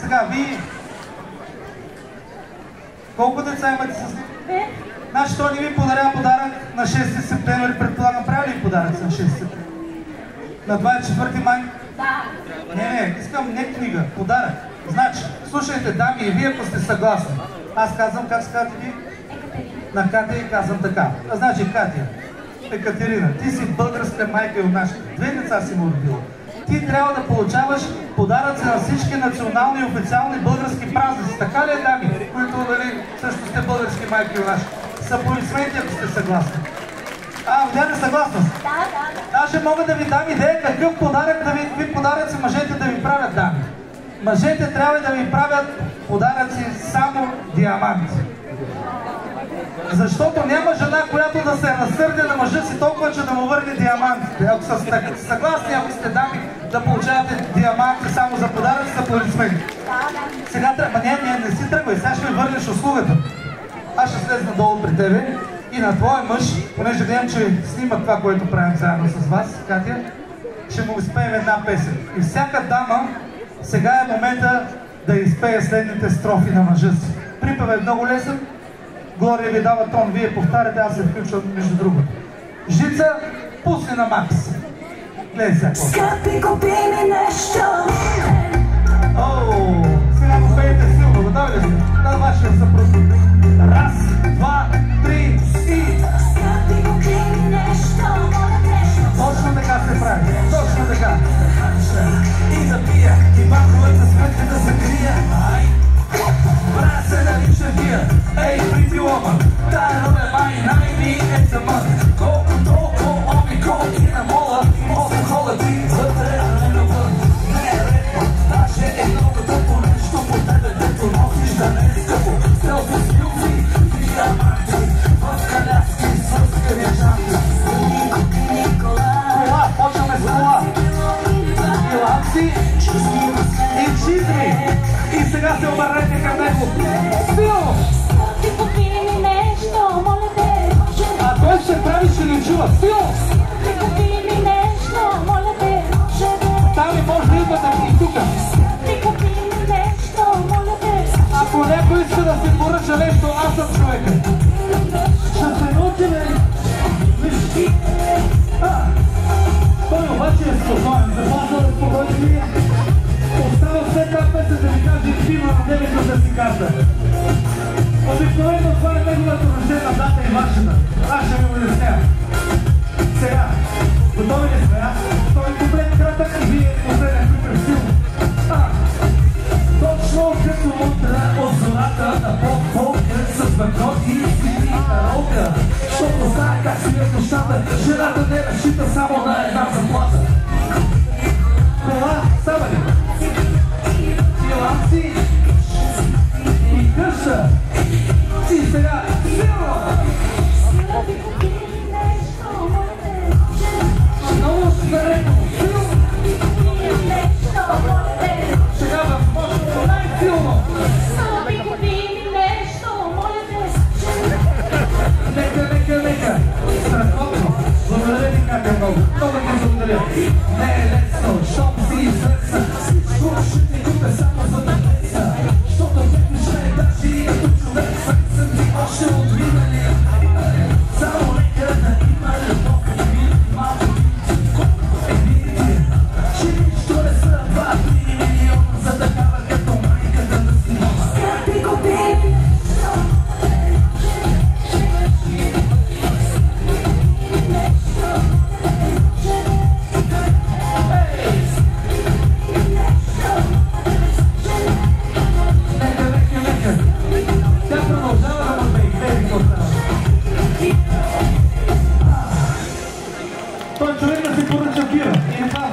Сега, вие... Колко деца имате с... Значи той не ви подарява подарък на 6 септември, предполагам, прави ли подарък на 6 септември? На 24 май? Да. Не, искам не книга, подарък. Значи, слушайте, дами, и вие, ако сте съгласни. Аз казвам, как се казвате ви? Екатерина. На Катя и казвам така. Значи, Катя, Екатерина, ти си българска майка и нашата. 2 деца си му родила. Ти трябва да получаваш подаръци на всички национални и официални български празници. Така ли е, дами, които също сте български майки и наши? С аплодисменти, ако сте съгласни. Видяте съгласност? Да. Даже мога да ви дам идея какъв подарък какви подаръци мъжете да ви правят, дами. Мъжете трябва да ви правят подаръци само диаманти. Защото няма жена, която да се разсърди на мъжа си толкова, че да му върне диамантите. Ако сте съгласни, ако сте дами, да получавате диаманти само за подаръци, са аплодисменти. Да. Сега трябва... Не си тръгвай, сега ще ми върнеш услугата. Аз ще слезна долу при тебе и на твоя мъж, понеже гледам, че снимат това, което правим заедно с вас, Катя, ще му изпеем една песен. И всяка дама, сега е момента да изпее следните строфи на мъжа си. Припев е много лесен. Глория ви дава тон, вие повтаряте, аз се включвам между другото. Жица, пусни на Макс. Гледай сега. Скъпи, купи ми нещо. Сега го пеете силно, готови ли сте? На вашия съпруг. Раз, два, три и... Скъпи, купи ми нещо. Точно така се прави, точно така. И да пия, и банковата сметка да закрия. Брат се нарича вия, ей, pretty woman. Тая рода е my 90 month. Колко толкова колки на мола, хола ти вътре, а не навън. Не е редко, даже е много тъпо нещо по тебе, дето носиш да не е скъпо. Селфи с люфи, диаманти, в каляски, с каряжанти. Кола, почваме с кола. Иланци и чизми. И сега се обърнете към него. Силно! Скъпи, купи ми нещо, моля те. А той ще прави, че не чува. Силно! Скъпи, купи ми нещо, моля те. Там и може да идвате и тук. Скъпи, купи ми нещо, моля те. Ако някой иска да се поръча нещо, аз съм човека. Ще се научим. Виж. Той обаче е спокоен. Запазва да спокойствие. Остава след тази песен да ви каже филма на девето да си казва. Обикновено това е неговата рождена дата и вашата. Аз ще ви улеснявам. Сега, готови ли сме? Той е комплект кратък и вие последен припев силно. Точно като утра от зората на по-полка с бакро и сини ролка. Защото знае как си е нощата, жената не разчита само на една заплата. Кола, става ли? Иланци и къща. И сега, силно! Скъпи, купи ми нещо, моля те. Много старено, силно! Купи ми нещо, моля те. Сега възможно най-силно! Скъпи, купи ми нещо, моля те. Нека! Страхотно! Благодаря ви, Катя, много! Много ви благодаря! Не е лесно, защото си известна. Всичко ще ти купе само за да влеса. Защото вече ще е даже и като човек. Съм ти още от миналия. Само нека да има любов. Малко колко е видите. Че нищо не са 2-3 милиона за такава като майката да си мама. Скъпи, купи ми Тя продължава да му бейте, какво става. Той човек да си поръча бира. И това